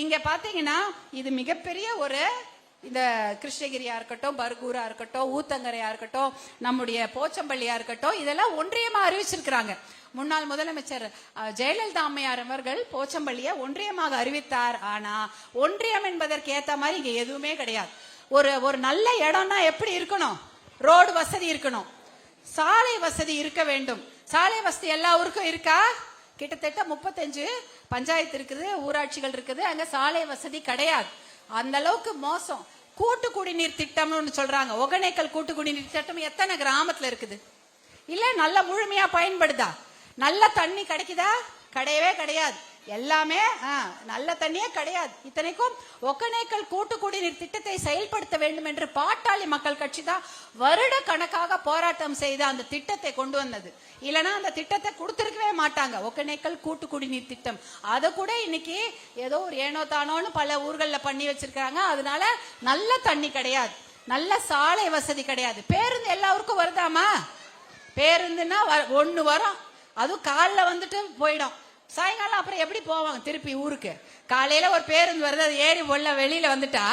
இங்க பாத்தீங்கன்னா இது மிகப்பெரிய ஒரு இந்த கிருஷ்ணகிரியா இருக்கட்டும், பர்கூரா இருக்கட்டும், ஊத்தங்கரையா இருக்கட்டும், நம்முடைய போச்சம்பள்ளியா இருக்கட்டும், இதெல்லாம் ஒன்றியமா அறிவிச்சிருக்கிறாங்க. முன்னாள் முதலமைச்சர் ஜெயலலிதா அம்மையார் அவர்கள் போச்சம்பள்ளியை ஒன்றியமாக அறிவித்தார். ஆனா ஒன்றியம் என்பதற்கு ஏத்த மாதிரி இங்க எதுவுமே கிடையாது. ஒரு நல்ல இடம்னா எப்படி இருக்கணும்? ரோடு வசதி இருக்கணும், சாலை வசதி இருக்க வேண்டும். சாலை வசதி எல்லா ஊருக்கும் இருக்கா? கிட்டத்தட்ட 35 பஞ்சாயத்து இருக்குது, ஊராட்சிகள் இருக்குது, அங்க சாலை வசதி கிடையாது. அந்த அளவுக்கு மோசம். கூட்டு குடிநீர் திட்டம்னு சொல்றாங்க. ஒகேனக்கல் கூட்டு குடிநீர் திட்டம் எத்தனை கிராமத்துல இருக்குது? இல்ல நல்ல முழுமையா பயன்படுதா? நல்ல தண்ணி கிடைக்குதா? கிடையவே கிடையாது. எல்லாமே நல்ல தண்ணியே கிடையாது. இத்தனைக்கும் ஒகேனக்கல் கூட்டு குடிநீர் திட்டத்தை செயல்படுத்த வேண்டும் என்று பாட்டாளி மக்கள் கட்சி தான் வருட கணக்காக போராட்டம் செய்து அந்த திட்டத்தை கொண்டு வந்தது. இல்லைன்னா அந்த திட்டத்தை கொடுத்திருக்கவே மாட்டாங்க. ஒகேனக்கல் கூட்டு குடிநீர் திட்டம் அதை கூட இன்னைக்கு ஏதோ ஒரு ஏனோ தானோன்னு பல ஊர்களில் பண்ணி வச்சிருக்காங்க. அதனால நல்ல தண்ணி கிடையாது, நல்ல சாலை வசதி கிடையாது. பேருந்து எல்லாருக்கும் வருதாமா? பேருந்துன்னா ஒண்ணு வரும், அதுவும் காலில் வந்துட்டு போயிடும். சாயங்காலம் அப்புறம் எப்படி போவாங்க திருப்பி ஊருக்கு? காலையில ஒரு பேருந்து வருது, அது ஏறி வெளியில வந்துட்டா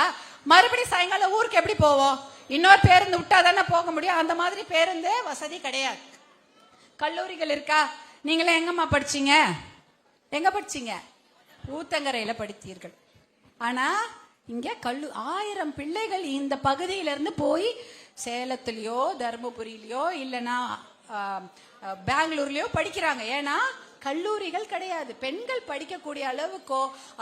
மறுபடியும் சாயங்காலம் ஊருக்கு எப்படி போவோம்? இன்னொரு பேருந்து விட்டா தானே போக முடியும். அந்த மாதிரி பேருந்து வசதி கிடையாது. கல்லூரிகள் இருக்கா? நீங்களே எங்கம்மா படிச்சீங்க? எங்க படிச்சீங்க? ஊத்தங்கரையில படித்தீர்கள். ஆனா இங்க 1000 பிள்ளைகள் இந்த பகுதியிலிருந்து போய் சேலத்திலயோ தர்மபுரியிலயோ இல்லைன்னா பெங்களூர்லயோ படிக்கிறாங்க. ஏன்னா கல்லூரிகள் கிடையாது. பெண்கள் படிக்கக்கூடிய அளவுக்கோ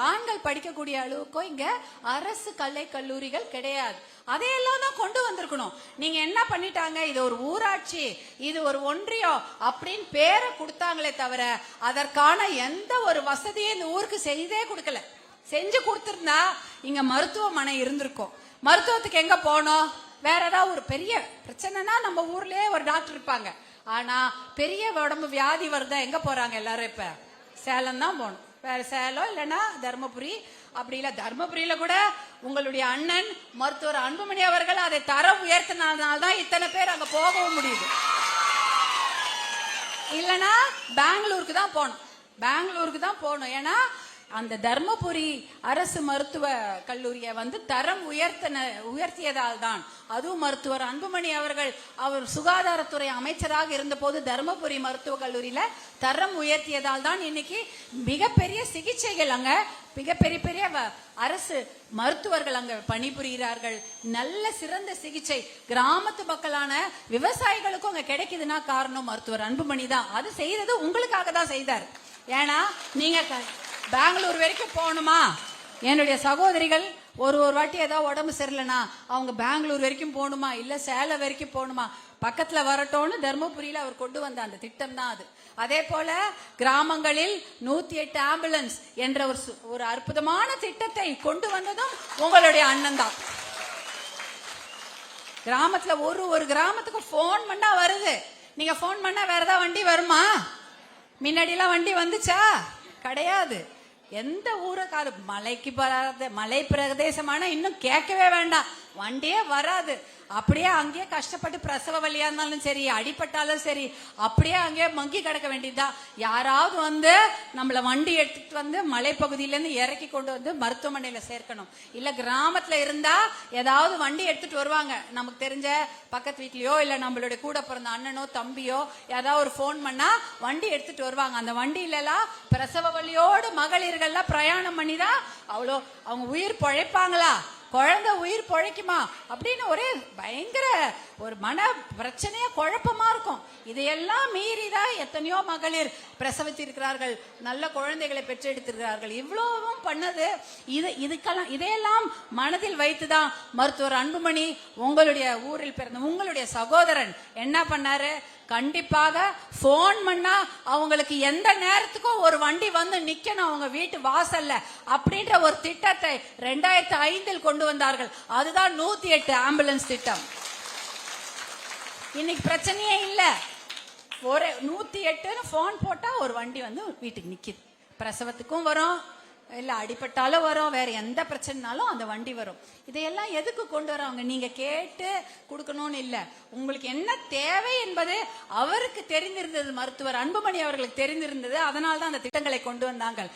ஆண்கள் படிக்கக்கூடிய அளவுக்கோ இங்க அரசு கலை கல்லூரிகள் கிடையாது. அதையெல்லாம் தான் கொண்டு வந்திருக்கணும். நீங்க என்ன பண்ணிட்டாங்க? இது ஒரு ஊராட்சி, இது ஒரு ஒன்றியம் அப்படின்னு பேரை கொடுத்தாங்களே தவிர அதற்கான எந்த ஒரு வசதியும் இந்த ஊருக்கு செய்தே கொடுக்கல. செஞ்சு கொடுத்திருந்தா இங்க மருத்துவமனை இருந்திருக்கும். மருத்துவத்துக்கு எங்க போனோம்? வேற ஏதாவது ஒரு பெரிய பிரச்சனைனா நம்ம ஊர்லயே ஒரு டாக்டர் இருப்பாங்க. ஆனா பெரிய உடம்பு வியாதி வருதா எங்க போறாங்க எல்லாரும்? இப்ப சேலம் தான் போகணும். வேற சேலம் இல்லைன்னா தர்மபுரி. அப்படி இல்ல தர்மபுரியில கூட உங்களுடைய அண்ணன் மருத்துவர் அன்புமணி அவர்கள் அதை தரம் உயர்த்தினால்தான் இத்தனை பேர் அங்க போகவும் முடியுது. இல்லைன்னா பெங்களூருக்கு தான் போகணும். பெங்களூருக்கு தான் போகணும். ஏன்னா அந்த தர்மபுரி அரசு மருத்துவ கல்லூரியை தரம் உயர்த்தியதால் தான். அதுவும் மருத்துவர் அன்புமணி அவர்கள் அவர் சுகாதாரத்துறை அமைச்சராக இருந்த போது தர்மபுரி மருத்துவ கல்லூரியில தரம் உயர்த்தியதால் தான் இன்னைக்கு மிகப்பெரிய சிகிச்சைகள் அங்க மிகப்பெரிய அரசு மருத்துவர்கள் அங்க பணிபுரிகிறார்கள். நல்ல சிறந்த சிகிச்சை கிராமத்து மக்களான விவசாயிகளுக்கும் அங்க கிடைக்குதுன்னா காரணம் மருத்துவர் அன்புமணி தான். அது செய்தது உங்களுக்காக தான் செய்தார். ஏன்னா நீங்க பெங்களூர் வரைக்கும் போகணுமா? என்னுடைய சகோதரிகள் ஒரு வாட்டி ஏதாவது உடம்பு சரியில்லைனா அவங்க பெங்களூர் வரைக்கும் போகணுமா? இல்ல சேலம் வரைக்கும் போகணுமா? பக்கத்துல வரட்டும்னு தர்மபுரியில அவர் கொண்டு வந்த அந்த திட்டம் தான் அது. அதே போல கிராமங்களில் 108 ஆம்புலன்ஸ் என்ற ஒரு அற்புதமான திட்டத்தை கொண்டு வந்ததும் உங்களுடைய அண்ணன் தான். கிராமத்துல ஒரு கிராமத்துக்கு போன் பண்ணா வருது. நீங்க போன் பண்ணா வேற ஏதாவது வண்டி வருமா? முன்னாடி எல்லாம் வண்டி வந்துச்சா? கிடையாது. எந்த ஊருக்காரு மலைக்கு மலை பிரதேசமான இன்னும் கேட்கவே வேண்டாம், வண்டியே வராது. அப்படியே அங்கேயே கஷ்டப்பட்டு பிரசவ வழியா இருந்தாலும் சரி, அடிபட்டாலும் சரி, அப்படியே அங்கேயே மங்கி கிடக்க வேண்டியதுதான். யாராவது நம்மள வண்டி எடுத்துட்டு மலைப்பகுதியில இருந்து இறக்கி கொண்டு மருத்துவமனையில சேர்க்கணும். இல்ல கிராமத்துல இருந்தா ஏதாவது வண்டி எடுத்துட்டு வருவாங்க. நமக்கு தெரிஞ்ச பக்கத்து வீட்லயோ இல்ல நம்மளுடைய கூட பிறந்த அண்ணனோ தம்பியோ ஏதாவது ஒரு போன் பண்ணா வண்டி எடுத்துட்டு வருவாங்க. அந்த வண்டியில எல்லாம் பிரசவ வழியோடு மகளிர்கள்லாம் பிரயாணம் பண்ணிதான் அவங்க உயிர் பழைப்பாங்களா? குழந்தை உயிர் பொழைக்குமா அப்படின்னு ஒரே பயங்கர ஒரு மன பிரச்சனையா குழப்பமா இருக்கும். இதையெல்லாம் மீறிதான் எத்தனையோ மகளிர் பிரசவித்திருக்கிறார்கள், நல்ல குழந்தைகளை பெற்றெடுத்திருக்கிறார்கள். இவ்வளவும் பண்ணது இதையெல்லாம் மனதில் வைத்துதான் மருத்துவர் அன்புமணி உங்களுடைய ஊரில் பிறந்த உங்களுடைய சகோதரன் என்ன பண்ணாரு? கண்டிப்பாக போன் பண்ணா அவங்களுக்கு எந்த நேரத்துக்கும் ஒரு வண்டி நிக்கணும் அவங்க வீட்டு வாசல்ல அப்படின்ற ஒரு திட்டத்தை 2005 கொண்டு வந்தார்கள். அதுதான் 108 ஆம்புலன்ஸ் திட்டம். இன்னைக்கு பிரச்சனையே இல்ல. ஒரு 108 போன் போட்டா ஒரு வண்டி வீட்டுக்கு நிக்குது. பிரசவத்துக்கும் வரும், இல்ல அடிபட்டாலும் வரும், வேற எந்த பிரச்சனைனாலும் அந்த வண்டி வரும். இதையெல்லாம் எதுக்கு கொண்டு வராங்க? நீங்க கேட்டு கொடுக்கணும்னு இல்ல, உங்களுக்கு என்ன தேவை என்பது அவருக்கு தெரிந்திருந்தது. மருத்துவர் அன்புமணி அவர்களுக்கு தெரிந்திருந்தது. அதனால்தான் அந்த திட்டங்களை கொண்டு வந்தாங்க.